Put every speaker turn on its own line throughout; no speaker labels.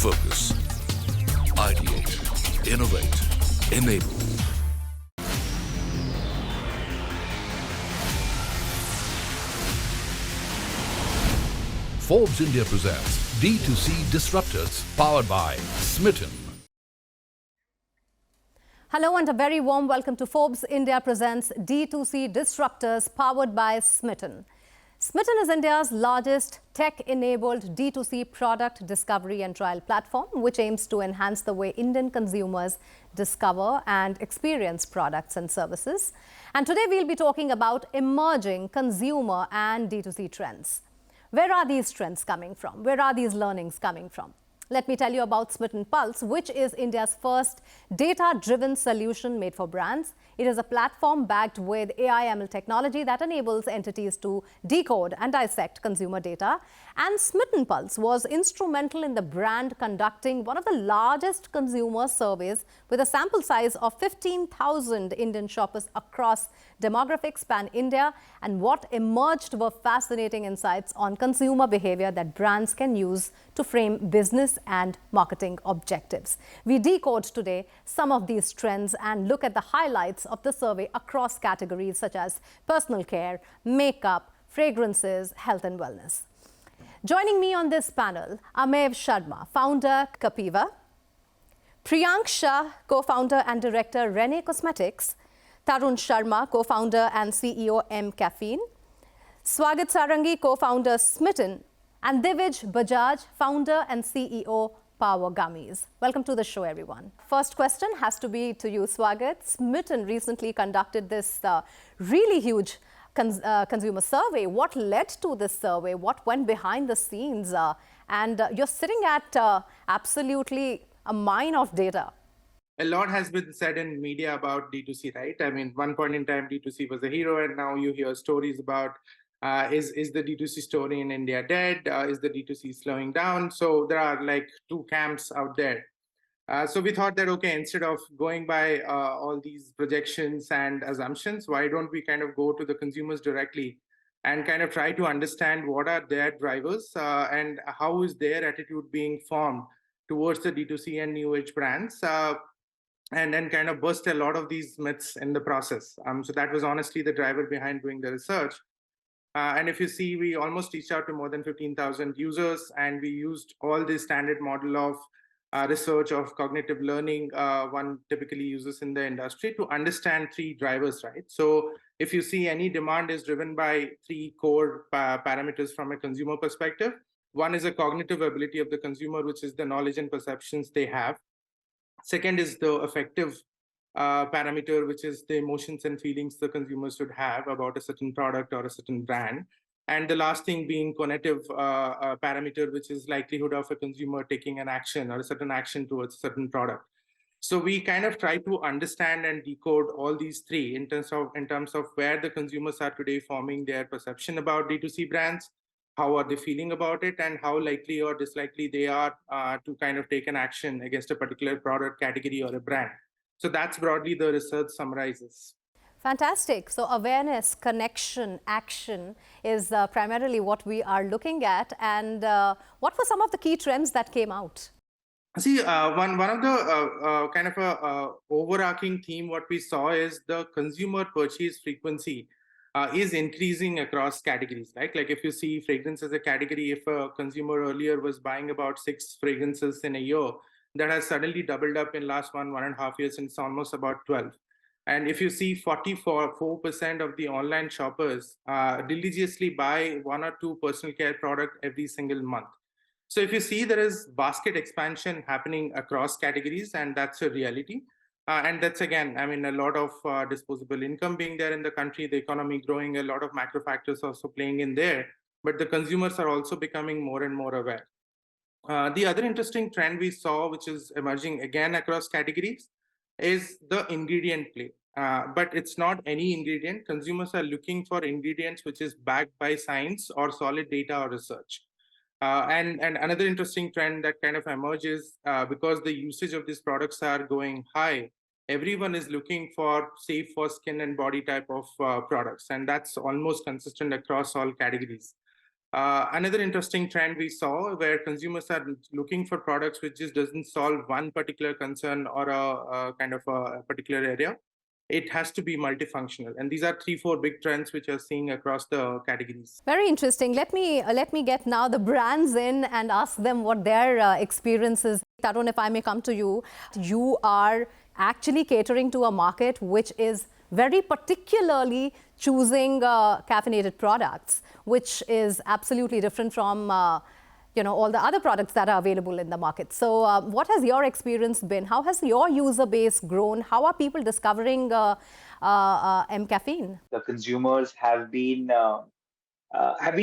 Focus. Ideate. Innovate. Enable. Forbes India presents D2C Disruptors, powered by Smytten.
Hello and a very warm welcome to Forbes India presents D2C Disruptors, powered by Smytten. Smytten is India's largest tech-enabled D2C product discovery and trial platform, which aims to enhance the way Indian consumers discover and experience products and services. And today we'll be talking about emerging consumer and D2C trends. Where are these trends coming from? Where are these learnings coming from? Let me tell you about Smytten Pulse, which is India's first data-driven solution made for brands. It is a platform backed with AI/ML technology that enables entities to decode and dissect consumer data. And Smytten Pulse was instrumental in the brand conducting one of the largest consumer surveys with a sample size of 15,000 Indian shoppers across demographics pan-India. And what emerged were fascinating insights on consumer behavior that brands can use to frame business and marketing objectives. We decode today some of these trends and look at the highlights of the survey across categories such as personal care, makeup, fragrances, health and wellness. Joining me on this panel, Amev Sharma, founder Kapiva, Priyank Shah, co-founder and director Rene Cosmetics, Tarun Sharma, co-founder and CEO MCaffeine, Swagat Sarangi, co-founder Smytten, and Divij Bajaj, founder and CEO Power Gummies. Welcome to the show, everyone. First question has to be to you, Swagat. Smytten recently conducted this really huge consumer survey. What led to this survey? What went behind the scenes? And you're sitting at absolutely a mine of data.
A lot has been said in media about D2C, right? I mean, one point in time, D2C was a hero, and now you hear stories about is the D2C story in India dead? Is the D2C slowing down? So there are like two camps out there. So we thought that, okay, instead of going by all these projections and assumptions, why don't we kind of go to the consumers directly and kind of try to understand what are their drivers and how is their attitude being formed towards the D2C and new age brands, and then kind of bust a lot of these myths in the process. So that was honestly the driver behind doing the research. And if you see, we almost reached out to more than 15,000 users, and we used all the standard model of research of cognitive learning one typically uses in the industry to understand three drivers, right? So if you see, any demand is driven by three core parameters from a consumer perspective. One is a cognitive ability of the consumer, which is the knowledge and perceptions they have. Second is the affective parameter, which is the emotions and feelings the consumers should have about a certain product or a certain brand. And the last thing being cognitive parameter, which is likelihood of a consumer taking an action or a certain action towards a certain product. So we kind of try to understand and decode all these three in terms of where the consumers are today forming their perception about D2C brands, how are they feeling about it, and how likely or dislikely they are to kind of take an action against a particular product category or a brand. So that's broadly the research summarizes.
Fantastic. So awareness, connection, action is primarily what we are looking at. And what were some of the key trends that came out?
See, one of the kind of a overarching theme what we saw is the consumer purchase frequency is increasing across categories, right? Like if you see fragrance as a category, if a consumer earlier was buying about 6 fragrances in a year, that has suddenly doubled up in last 1.5 years, and it's almost about 12. And if you see, 44% of the online shoppers religiously buy 1 or 2 personal care product every single month. So if you see, there is basket expansion happening across categories, and that's a reality. And that's, again, I mean, a lot of disposable income being there in the country, the economy growing, a lot of macro factors also playing in there. But the consumers are also becoming more and more aware. The other interesting trend we saw, which is emerging again across categories, is the ingredient play. But it's not any ingredient. Consumers are looking for ingredients which is backed by science or solid data or research. And another interesting trend that kind of emerges because the usage of these products are going high, everyone is looking for safe for skin and body type of products. And that's almost consistent across all categories. Another interesting trend we saw where consumers are looking for products which just doesn't solve one particular concern or a kind of a particular area. It has to be multifunctional, and these are 3-4 big trends which are seeing across the categories.
Very interesting. Let me get now the brands in and ask them what their experiences. Tarun, if I may come to you, you are actually catering to a market which is very particularly choosing caffeinated products, which is absolutely different from all the other products that are available in the market. So what has your experience been? How has your user base grown? How are people discovering MCaffeine?
The consumers have been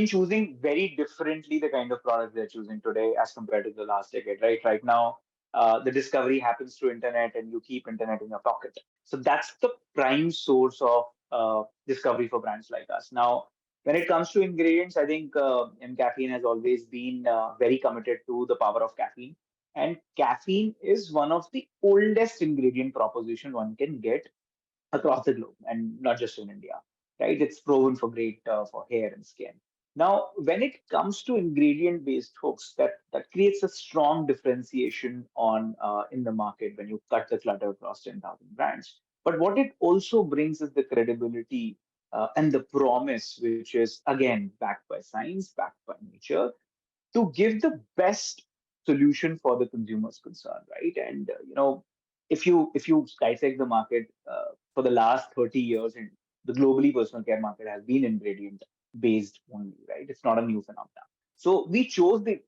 choosing very differently the kind of products they're choosing today as compared to the last decade, right? Right now, the discovery happens through internet and you keep internet in your pocket. So that's the prime source of discovery for brands like us. Now, when it comes to ingredients, I think MCaffeine has always been very committed to the power of caffeine. And caffeine is one of the oldest ingredient proposition one can get across the globe and not just in India, right? It's proven for great for hair and skin. Now, when it comes to ingredient-based hooks, that creates a strong differentiation on in the market when you cut the clutter across 10,000 brands. But what it also brings is the credibility and the promise, which is again backed by science, backed by nature, to give the best solution for the consumer's concern, right? And if you dissect the market for the last 30 years, and the globally personal care market has been ingredient based only, right? It's not a new phenomenon. So we chose the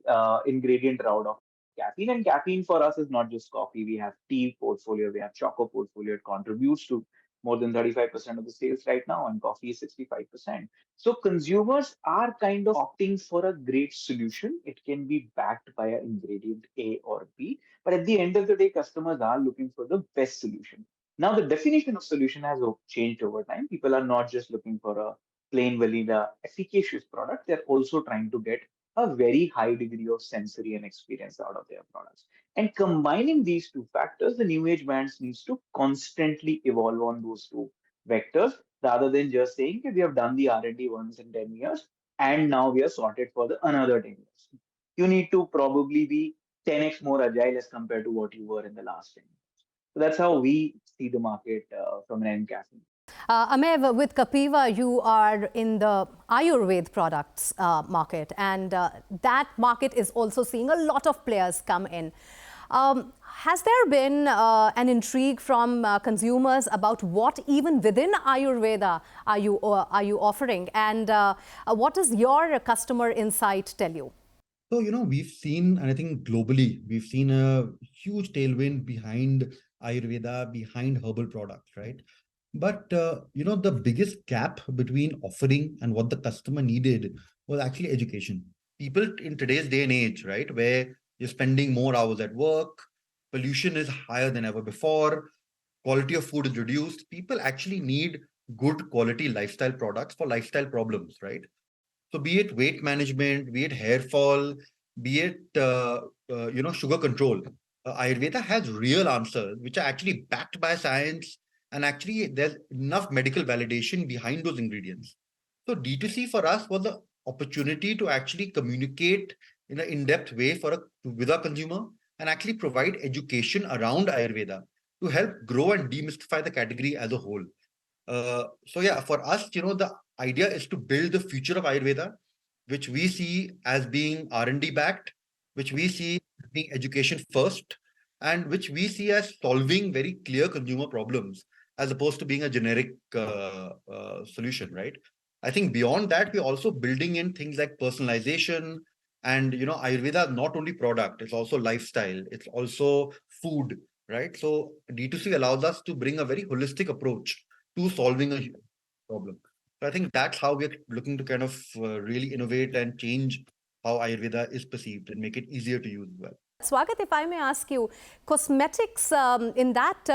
ingredient route of caffeine, and caffeine for us is not just coffee. We have tea portfolio, we have choco portfolio. It contributes to more than 35% of the sales right now, and coffee is 65%. So consumers are kind of opting for a great solution. It can be backed by an ingredient A or B, but at the end of the day, customers are looking for the best solution. Now, the definition of solution has changed over time. People are not just looking for a plain vanilla efficacious product. They're also trying to get a very high degree of sensory and experience out of their products. And combining these two factors, the new age brands needs to constantly evolve on those two vectors rather than just saying that we have done the R&D once in 10 years and now we are sorted for the another 10 years. You need to probably be 10x more agile as compared to what you were in the last 10 years. So that's how we see the market from an MCaffeine.
Amev, with Kapiva, you are in the Ayurveda products market, and that market is also seeing a lot of players come in. Has there been an intrigue from consumers about what even within Ayurveda are you offering, and what does your customer insight tell you?
So, we've seen, and I think globally, we've seen a huge tailwind behind Ayurveda, behind herbal products, right? But, the biggest gap between offering and what the customer needed was actually education. People in today's day and age, right, where you're spending more hours at work, pollution is higher than ever before, quality of food is reduced. People actually need good quality lifestyle products for lifestyle problems, right? So be it weight management, be it hair fall, be it sugar control, Ayurveda has real answers which are actually backed by science, and actually there's enough medical validation behind those ingredients. So D2C for us was the opportunity to actually communicate in an in-depth way with our consumer and actually provide education around Ayurveda to help grow and demystify the category as a whole. So yeah, for us, the idea is to build the future of Ayurveda, which we see as being R&D backed, which we see as being education first, and which we see as solving very clear consumer problems as opposed to being a generic solution, right? I think beyond that, we're also building in things like personalization, and Ayurveda is not only product, it's also lifestyle, it's also food, right? So D2C allows us to bring a very holistic approach to solving a problem. So I think that's how we're looking to kind of really innovate and change how Ayurveda is perceived and make it easier to use as well.
Swagat, if I may ask you, cosmetics in that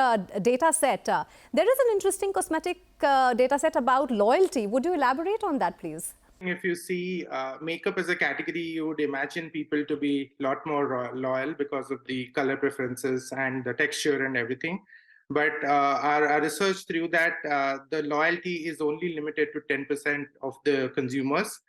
data set, there is an interesting cosmetic data set about loyalty. Would you elaborate on that, please?
If you see makeup as a category, you would imagine people to be a lot more loyal because of the color preferences and the texture and everything. But our research through that, the loyalty is only limited to 10% of the consumers.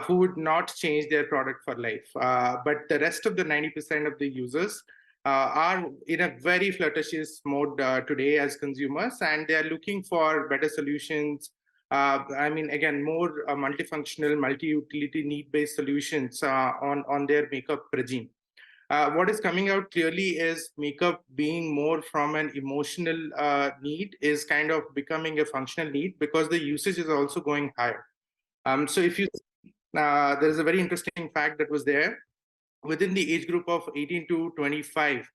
who would not change their product for life. But the rest of the 90% of the users are in a very flirtatious mode today as consumers, and they are looking for better solutions. Again, more multifunctional, multi-utility, need-based solutions on their makeup regime. What is coming out clearly is makeup being more from an emotional need is kind of becoming a functional need because the usage is also going higher. So if you, there's a very interesting fact that was there. Within the age group of 18 to 25,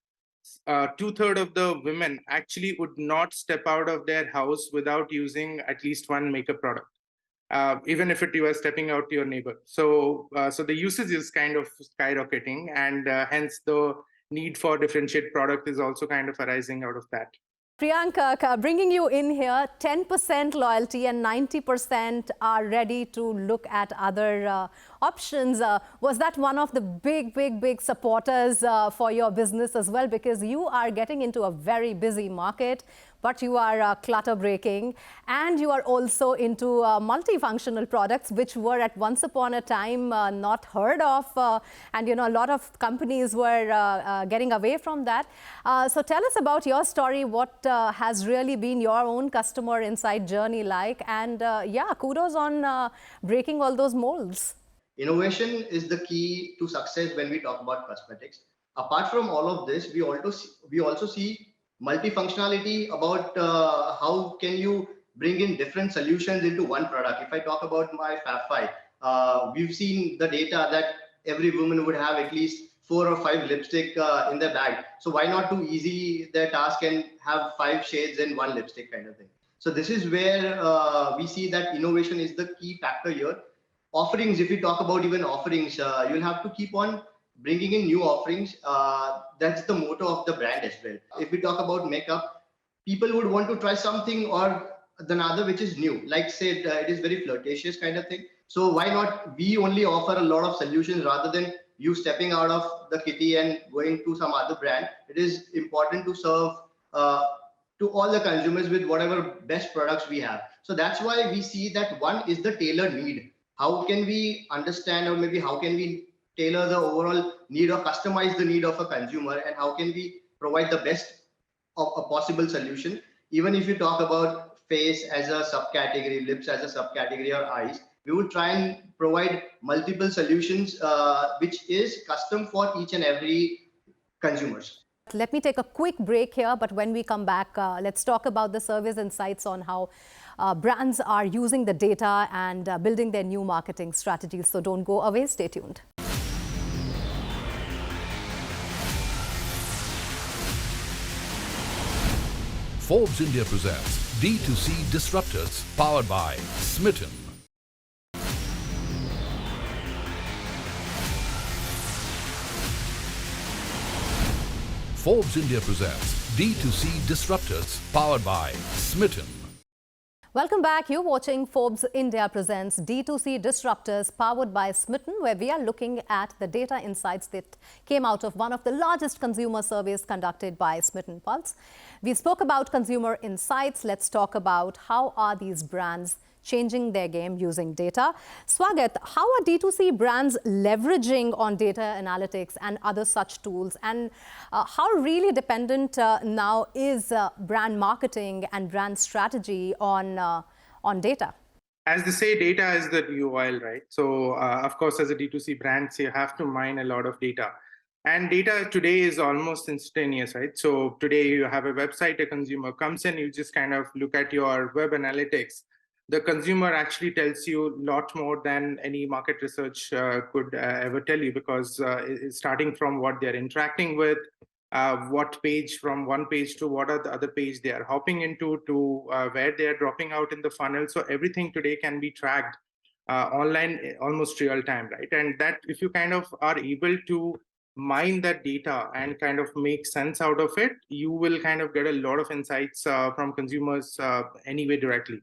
2/3 of the women actually would not step out of their house without using at least one makeup product, even if you are stepping out to your neighbor. So the usage is kind of skyrocketing, and hence the need for differentiated product is also kind of arising out of that.
Priyanka, bringing you in here, 10% loyalty and 90% are ready to look at other options. Was that one of the big supporters for your business as well? Because you are getting into a very busy market, but you are clutter breaking, and you are also into multifunctional products, which were at once upon a time not heard of. And a lot of companies were getting away from that. So tell us about your story. What has really been your own customer insight journey like? And yeah, kudos on breaking all those molds.
Innovation is the key to success when we talk about cosmetics. Apart from all of this, we also see multifunctionality about how can you bring in different solutions into one product. If I talk about my Fab5, we've seen the data that every woman would have at least 4 or 5 lipstick in their bag. So why not do easy their task and have 5 shades in one lipstick kind of thing. So this is where we see that innovation is the key factor here. Offerings, if we talk about even offerings, you'll have to keep on bringing in new offerings. That's the motto of the brand as well. If we talk about makeup, people would want to try something or another which is new. Like said, it is very flirtatious kind of thing. So why not we only offer a lot of solutions rather than you stepping out of the kitty and going to some other brand. It is important to serve to all the consumers with whatever best products we have. So that's why we see that one is the tailored need. How can we understand, or maybe how can we tailor the overall need or customize the need of a consumer, and how can we provide the best of a possible solution? Even if you talk about face as a subcategory, lips as a subcategory, or eyes, we would try and provide multiple solutions which is custom for each and every consumers.
Let me take a quick break here, but when we come back, let's talk about the service insights on how brands are using the data and building their new marketing strategies. So don't go away, stay tuned.
Forbes India presents D2C Disruptors, powered by Smytten. Forbes India presents D2C Disruptors, powered by Smytten.
Welcome back. You're watching Forbes India presents D2C Disruptors, powered by Smytten, where we are looking at the data insights that came out of one of the largest consumer surveys conducted by Smytten Pulse. We spoke about consumer insights. Let's talk about how are these brands changing their game using data. Swagat, how are D2C brands leveraging on data analytics and other such tools? And how really dependent now is brand marketing and brand strategy on data?
As they say, data is the new oil, right? So, of course, as a D2C brand, you have to mine a lot of data. And data today is almost instantaneous, right? So today you have a website, a consumer comes in, you just kind of look at your web analytics. The consumer actually tells you a lot more than any market research could ever tell you, because it's starting from what they're interacting with, what page, from one page to what are the other page they are hopping into, to where they are dropping out in the funnel. So everything today can be tracked online, almost real time, right? And that if you kind of are able to mine that data and kind of make sense out of it, you will kind of get a lot of insights from consumers anyway directly.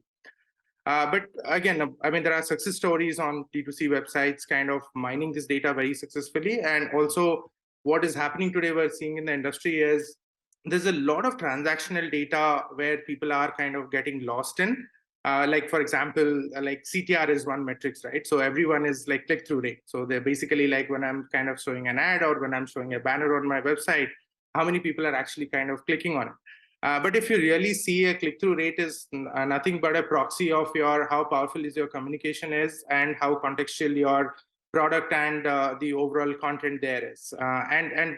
But again, I mean, there are success stories on D2C websites kind of mining this data very successfully. And also what is happening today, we're seeing in the industry is there's a lot of transactional data where people are kind of getting lost in. Like for example, like CTR is one metrics, right? So everyone is like click-through rate. So they're basically like when I'm kind of showing an ad or when I'm showing a banner on my website, how many people are actually kind of clicking on it. But if you really see a click-through rate is nothing but a proxy of your how powerful is your communication is and how contextual your product and the overall content there is. And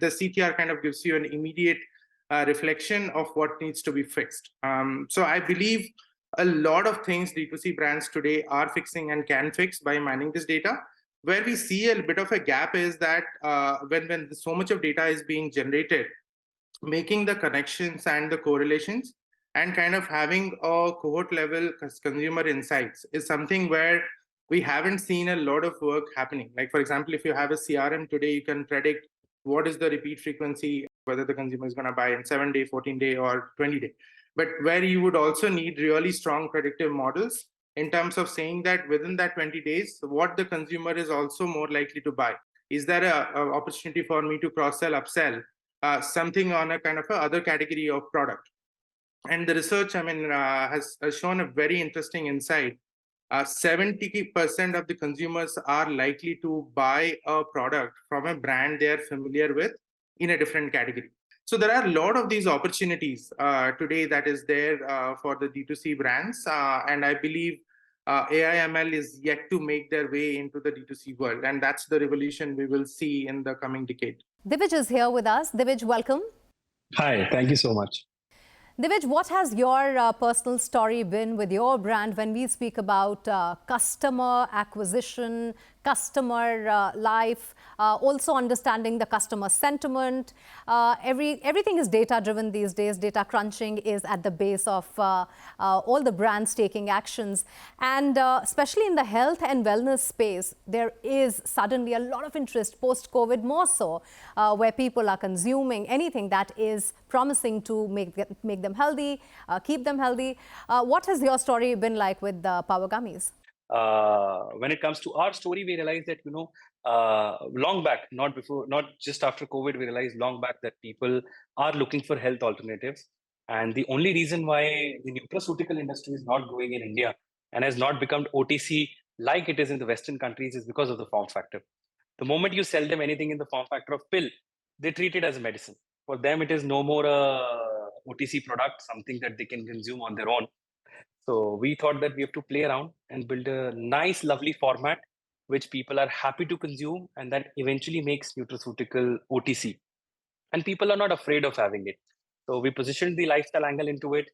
the CTR kind of gives you an immediate reflection of what needs to be fixed. So I believe a lot of things D2C brands today are fixing and can fix by mining this data. Where we see a bit of a gap is that when so much of data is being generated, making the connections and the correlations and kind of having a cohort level consumer insights is something where we haven't seen a lot of work happening. Like for example, if you have a CRM today, you can predict what is the repeat frequency, whether the consumer is going to buy in 7-day, 14-day or 20-day. But where you would also need really strong predictive models in terms of saying that within that 20 days, what the consumer is also more likely to buy. Is there a opportunity for me to cross-sell, upsell something on a kind of a other category of product? And the research, I mean, has shown a very interesting insight. 70% of the consumers are likely to buy a product from a brand they're familiar with in a different category. So there are a lot of these opportunities today that is there for the D2C brands. And I believe AI ML is yet to make their way into the D2C world. And that's the revolution we will see in the coming decade.
Divij is here with us. Divij, welcome.
Hi, thank you so much.
Divij, what has your personal story been with your brand when we speak about customer acquisition, customer life, also understanding the customer sentiment? Everything is data-driven these days. Data crunching is at the base of all the brands taking actions. And especially in the health and wellness space, there is suddenly a lot of interest post-COVID, more so, where people are consuming anything that is promising to make them healthy, keep them healthy. What has your story been like with the Power Gummies?
When it comes to our story, we realized that, long back, not just after COVID, we realized long back that people are looking for health alternatives. And the only reason why the nutraceutical industry is not growing in India and has not become OTC like it is in the Western countries is because of the form factor. The moment you sell them anything in the form factor of pill, they treat it as a medicine. For them, it is no more a OTC product, something that they can consume on their own. So we thought that we have to play around and build a nice, lovely format which people are happy to consume, and that eventually makes nutraceutical OTC. And people are not afraid of having it. So we positioned the lifestyle angle into it,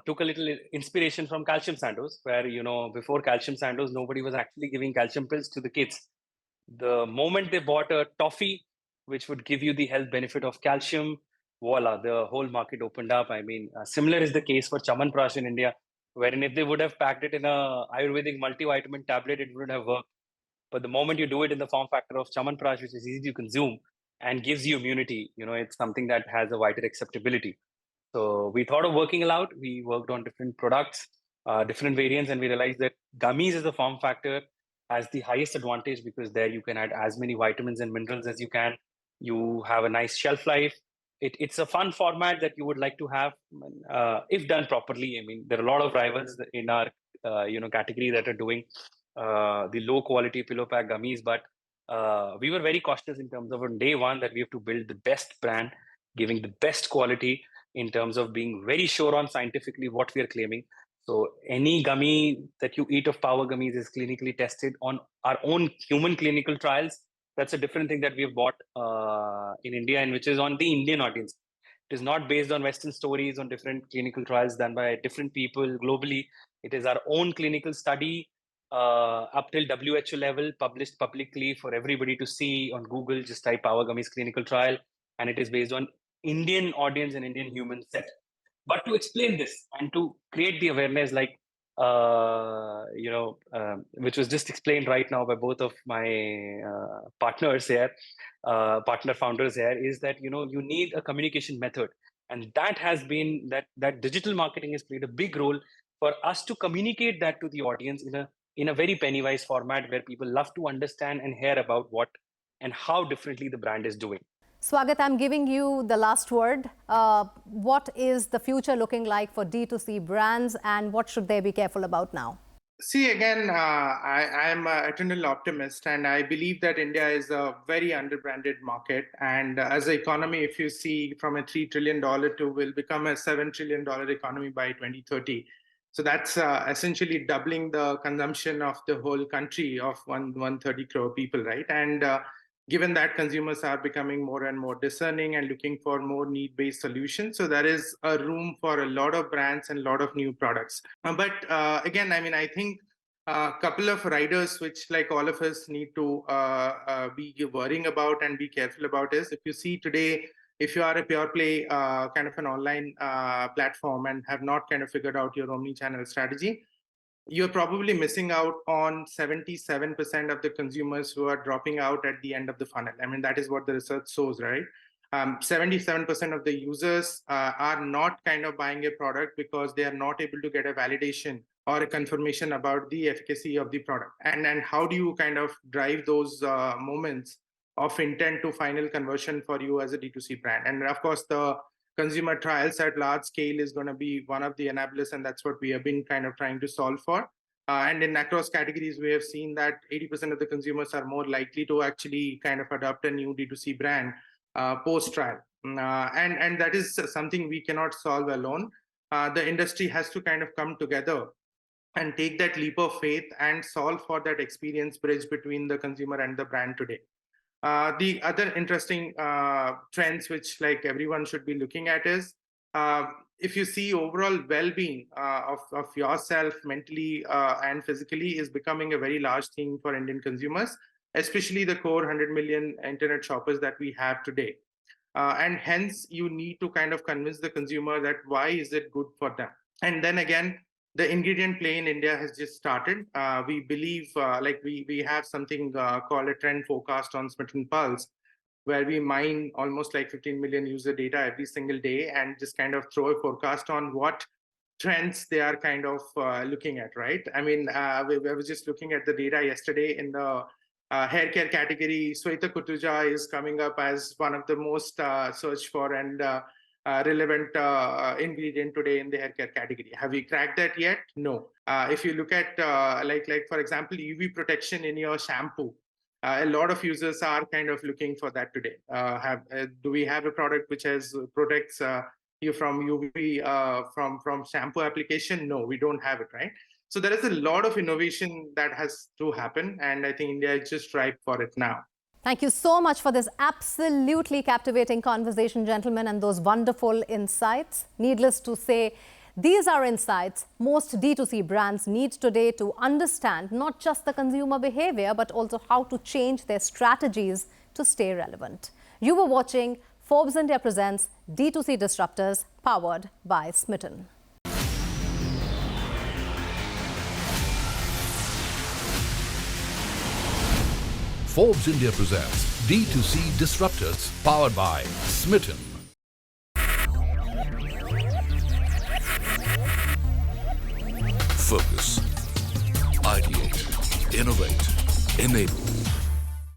took a little inspiration from calcium sandos, where, before calcium sandos, nobody was actually giving calcium pills to the kids. The moment they bought a toffee, which would give you the health benefit of calcium, voila, the whole market opened up. I mean, similar is the case for Chamanprash in India, wherein if they would have packed it in a Ayurvedic multivitamin tablet, it wouldn't have worked. But the moment you do it in the form factor of Chamanprash, which is easy to consume and gives you immunity, it's something that has a wider acceptability. So we thought of working it out. We worked on different products, different variants, and we realized that gummies as a form factor has the highest advantage because there you can add as many vitamins and minerals as you can. You have a nice shelf life. It's a fun format that you would like to have if done properly. I mean, there are a lot of rivals in our category that are doing the low quality pillow pack gummies, but we were very cautious in terms of on day one that we have to build the best brand, giving the best quality in terms of being very sure on scientifically what we are claiming. So any gummy that you eat of Power Gummies is clinically tested on our own human clinical trials. That's a different thing that we have bought in India, and which is on the Indian audience. It is not based on Western stories on different clinical trials done by different people globally. It is our own clinical study up till WHO level, published publicly for everybody to see on Google. Just type Power Gummies clinical trial, and it is based on Indian audience and Indian human set. But to explain this and to create the awareness, like which was just explained right now by both of my partners here, partner founders here, is that you need a communication method, and that has been that digital marketing has played a big role for us to communicate that to the audience in a very penny-wise format where people love to understand and hear about what and how differently the brand is doing.
Swagat, I'm giving you the last word. What is the future looking like for D2C brands, and what should they be careful about now?
See, again, I'm an eternal optimist, and I believe that India is a very underbranded market. And as an economy, if you see from a $3 trillion to will become a $7 trillion economy by 2030. So that's essentially doubling the consumption of the whole country of 130 crore people, right? And given that consumers are becoming more and more discerning and looking for more need-based solutions, so there is a room for a lot of brands and a lot of new products. But again, I mean, I think a couple of riders which like all of us need to be worrying about and be careful about is, if you see today, if you are a pure play kind of an online platform and have not kind of figured out your omni-channel strategy, you're probably missing out on 77% of the consumers who are dropping out at the end of the funnel. I mean, that is what the research shows, right? 77% of the users are not kind of buying a product because they are not able to get a validation or a confirmation about the efficacy of the product. And how do you kind of drive those moments of intent to final conversion for you as a D2C brand? And of course, the consumer trials at large scale is going to be one of the enablers, and that's what we have been kind of trying to solve for. And in across categories, we have seen that 80% of the consumers are more likely to actually kind of adopt a new D2C brand post-trial. And that is something we cannot solve alone. The industry has to kind of come together and take that leap of faith and solve for that experience bridge between the consumer and the brand today. The other interesting trends which like everyone should be looking at is if you see overall well-being of yourself mentally and physically is becoming a very large thing for Indian consumers, especially the core 100 million internet shoppers that we have today. And hence you need to kind of convince the consumer that why is it good for them. And then again, the ingredient play in India has just started. We believe like we have something called a trend forecast on Smytten Pulse, where we mine almost like 15 million user data every single day and just kind of throw a forecast on what trends they are kind of looking at, right? I mean, I was just looking at the data yesterday in the hair care category. Sweta Kutuja is coming up as one of the most searched for and relevant ingredient today in the hair care category. Have we cracked that yet? No. If you look at like for example, UV protection in your shampoo, a lot of users are kind of looking for that today. Do we have a product which protects you from UV from shampoo application? No, we don't have it, right? So there is a lot of innovation that has to happen, and I think India is just ripe for it now.
Thank you so much for this absolutely captivating conversation, gentlemen, and those wonderful insights. Needless to say, these are insights most D2C brands need today to understand not just the consumer behavior, but also how to change their strategies to stay relevant. You were watching Forbes India Presents D2C Disruptors, powered by Smytten.
Forbes India presents D2C Disruptors, powered by Smytten. Focus, ideate, innovate, enable.